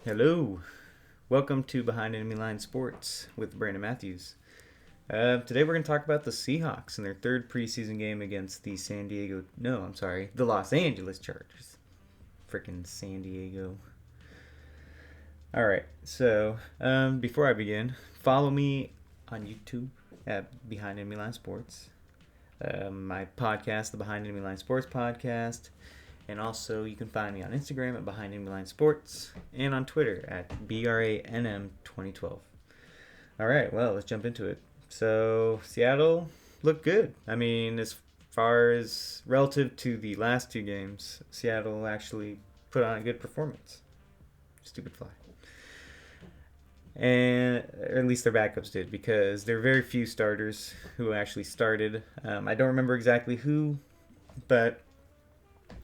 Hello, welcome to Behind Enemy Line Sports with Brandon Matthews. Today we're going to talk about the Seahawks and their third preseason game against the Los Angeles Chargers. Freaking San Diego. All right, so before I begin, follow me on YouTube at Behind Enemy Line Sports, my podcast, the Behind Enemy Line Sports Podcast. And also, you can find me on Instagram at Behind Enemy Line Sports and on Twitter at BRANM2012. All right, well, let's jump into it. So, Seattle looked good. I mean, as far as relative to the last two games, Seattle actually put on a good performance. Stupid fly. And or at least their backups did, because there are very few starters who actually started. I don't remember exactly who, but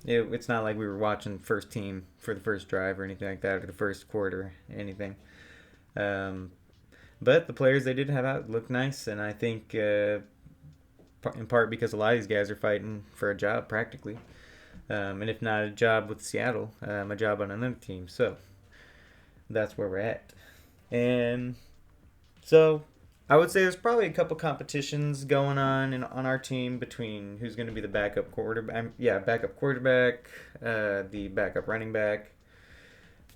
it's not like we were watching first team for the first drive or anything like that, or the first quarter, anything. Um, but the players they did have out looked nice, and I think in part because a lot of these guys are fighting for a job practically. And if not a job with Seattle, a job on another team. So that's where we're at. And so I would say there's probably a couple competitions going on our team between who's going to be the backup quarterback. Backup quarterback, the backup running back,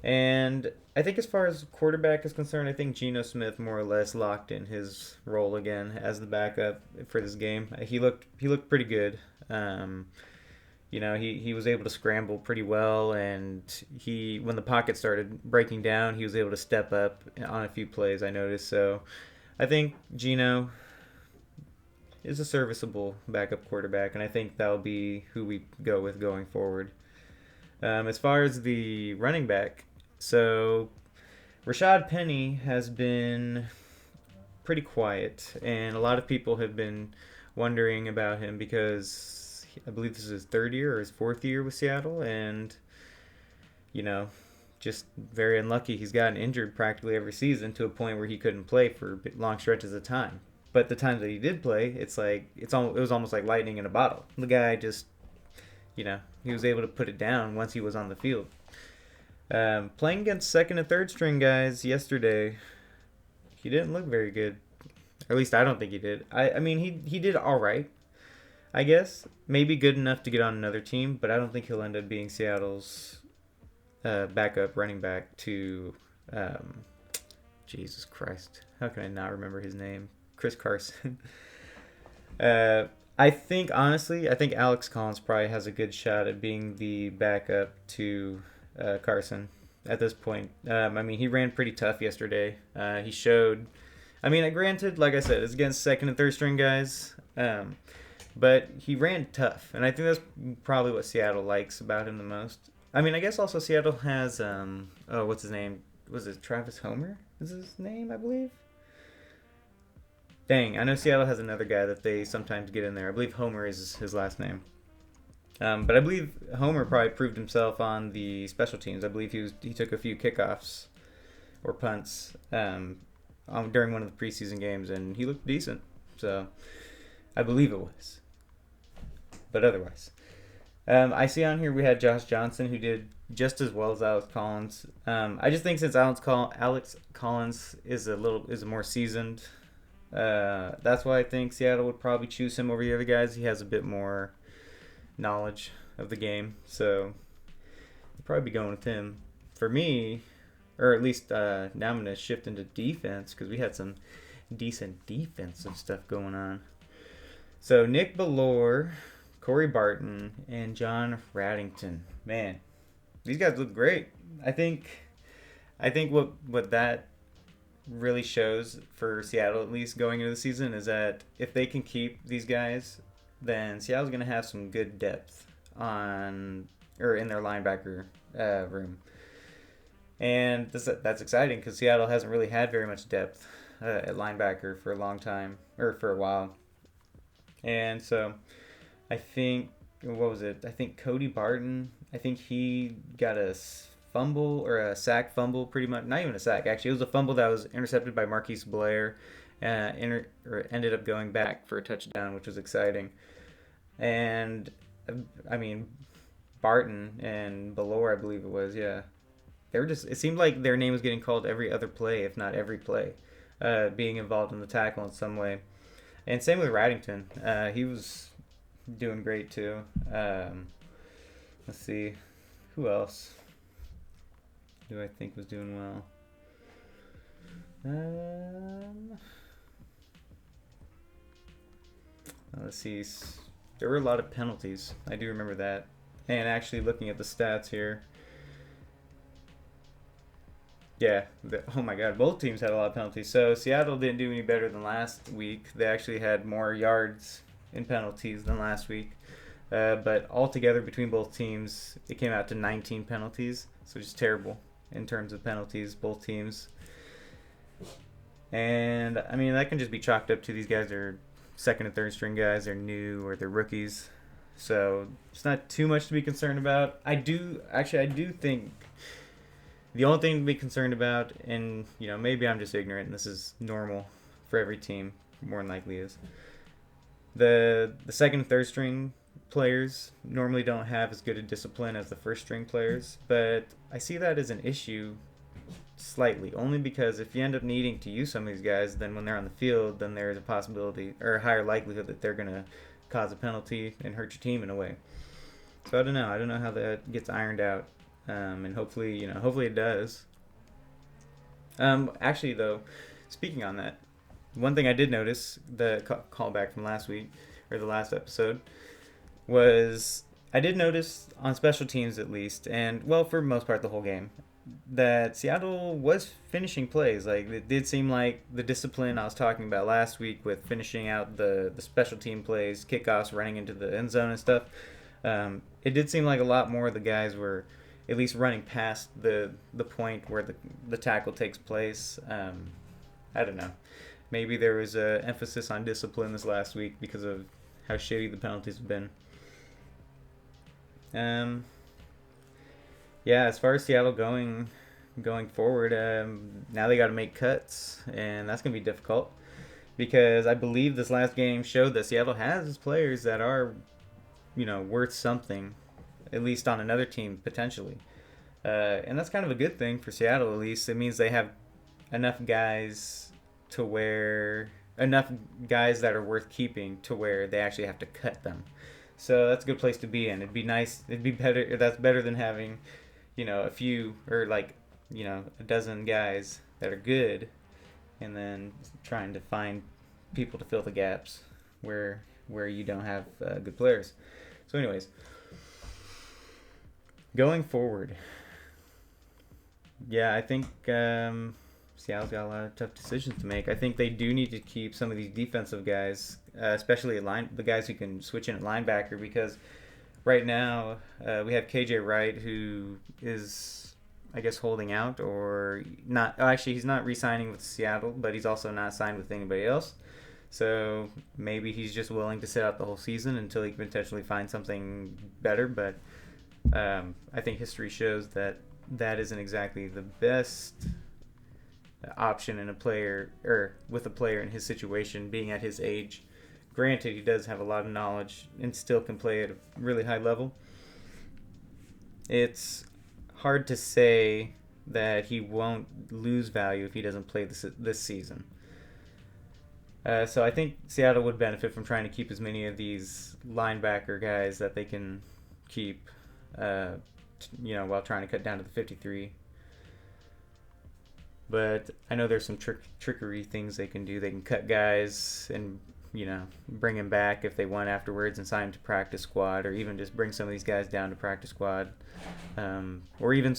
and I think as far as quarterback is concerned, I think Geno Smith more or less locked in his role again as the backup for this game. He looked pretty good. He was able to scramble pretty well, and when the pocket started breaking down, he was able to step up on a few plays, I noticed. So I think Geno is a serviceable backup quarterback, and I think that'll be who we go with going forward. As far as the running back, so Rashad Penny has been pretty quiet, and a lot of people have been wondering about him because I believe this is his third year or his fourth year with Seattle, and you know, just very unlucky. He's gotten injured practically every season to a point where he couldn't play for long stretches of time. But the times that he did play, it was almost like lightning in a bottle. The guy just, he was able to put it down once he was on the field. Playing against second and third string guys yesterday, he didn't look very good. Or at least I don't think he did. I mean, he did all right, I guess. Maybe good enough to get on another team, but I don't think he'll end up being Seattle's backup running back to Jesus Christ. How can I not remember his name? Chris Carson. I think Alex Collins probably has a good shot at being the backup to Carson at this point. He ran pretty tough yesterday. He showed. Granted, like I said, it's against second and third string guys. But he ran tough, and I think that's probably what Seattle likes about him the most. I guess also Seattle has what's his name? Was it Travis Homer? Is his name, I believe? Dang, I know Seattle has another guy that they sometimes get in there. I believe Homer is his last name. But I believe Homer probably proved himself on the special teams. I believe he took a few kickoffs or punts during one of the preseason games, and he looked decent. So I believe it was. But otherwise, I see on here we had Josh Johnson, who did just as well as Alex Collins. I just think since Alex Collins is a more seasoned, that's why I think Seattle would probably choose him over the other guys. He has a bit more knowledge of the game, so I'd probably be going with him. For me, or at least now I'm going to shift into defense because we had some decent defensive stuff going on. So Nick Bellore, Corey Barton, and John Raddington. Man, these guys look great. I think what that really shows for Seattle, at least going into the season, is that if they can keep these guys, then Seattle's going to have some good depth in their linebacker room. And that's exciting because Seattle hasn't really had very much depth at linebacker for a long time, or for a while. And so I think, what was it? I think Cody Barton, I think he got a fumble or a sack fumble, pretty much. Not even a sack, actually. It was a fumble that was intercepted by Marquise Blair, ended up going back for a touchdown, which was exciting. And, Barton and Bellore, I believe it was, yeah. they were just, it seemed like their name was getting called every other play, if not every play, being involved in the tackle in some way. And same with Raddington. He was doing great too. Let's see, who else do I think was doing well? Let's see. There were a lot of penalties. I do remember that. And actually, looking at the stats here, yeah, oh my God, both teams had a lot of penalties. So Seattle didn't do any better than last week. They actually had more yards in penalties than last week. But altogether, between both teams, it came out to 19 penalties. So just terrible in terms of penalties, both teams. And I mean, that can just be chalked up to these guys are second and third string guys. They're new or they're rookies. So it's not too much to be concerned about. I do think the only thing to be concerned about, and maybe I'm just ignorant, and this is normal for every team, more than likely is, the second and third string players normally don't have as good a discipline as the first string players, but I see that as an issue slightly, only because if you end up needing to use some of these guys, then when they're on the field, then there's a possibility or a higher likelihood that they're going to cause a penalty and hurt your team in a way. So I don't know how that gets ironed out, and hopefully it does. Actually though, speaking on that, one thing I did notice, the callback from last week or the last episode, was I did notice on special teams at least, and well, for the most part the whole game, that Seattle was finishing plays. Like, it did seem like the discipline I was talking about last week with finishing out the special team plays, kickoffs, running into the end zone and stuff. It did seem like a lot more of the guys were at least running past the point where the tackle takes place. I don't know. Maybe there was a emphasis on discipline this last week because of how shitty the penalties have been. Yeah, as far as Seattle going forward, now they got to make cuts, and that's going to be difficult because I believe this last game showed that Seattle has players that are, worth something, at least on another team potentially, and that's kind of a good thing for Seattle. At least it means they have enough guys that are worth keeping to where they actually have to cut them. So that's a good place to be in. It'd be nice. It'd be better. That's better than having, a few or a dozen guys that are good, and then trying to find people to fill the gaps where you don't have good players. So, anyways, going forward, yeah, I think Seattle's got a lot of tough decisions to make. I think they do need to keep some of these defensive guys, especially the guys who can switch in at linebacker, because right now we have KJ Wright, who is, I guess, holding out or not. Actually, he's not re-signing with Seattle, but he's also not signed with anybody else. So maybe he's just willing to sit out the whole season until he can potentially find something better. But I think history shows that isn't exactly the best option in a player, or with a player in his situation, being at his age. Granted, he does have a lot of knowledge and still can play at a really high level. It's hard to say that he won't lose value if he doesn't play this season. So I think Seattle would benefit from trying to keep as many of these linebacker guys that they can keep, while trying to cut down to the 53. But I know there's some trickery things they can do. They can cut guys and bring them back if they want afterwards and sign them to practice squad, or even just bring some of these guys down to practice squad, or even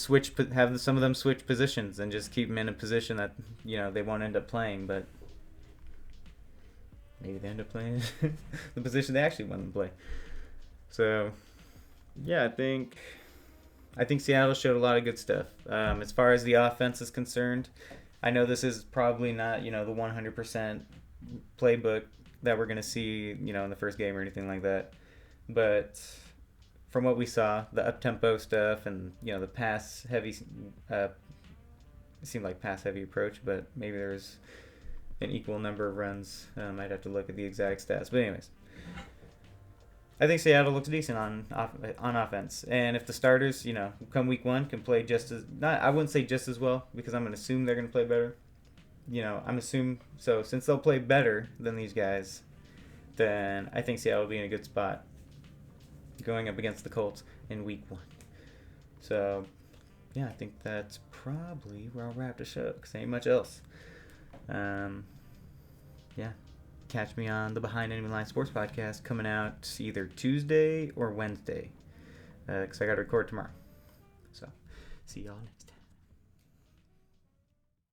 have some of them switch positions and just keep them in a position that they won't end up playing, but maybe they end up playing the position they actually want to play. So yeah, I think Seattle showed a lot of good stuff. As far as the offense is concerned, I know this is probably not, the 100% playbook that we're going to see, in the first game or anything like that. But from what we saw, the up-tempo stuff and, the pass-heavy, it seemed like pass-heavy approach, but maybe there's an equal number of runs. I'd have to look at the exact stats. But anyways, I think Seattle looks decent on offense, and if the starters, come week one, can play just as not, I wouldn't say just as well because I'm gonna assume they're gonna play better. I'm assuming so since they'll play better than these guys, then I think Seattle will be in a good spot going up against the Colts in week one. So, yeah, I think that's probably where I'll wrap the show because ain't much else. Yeah. Catch me on the Behind Enemy Line Sports Podcast coming out either Tuesday or Wednesday because I got to record tomorrow. So, see y'all next.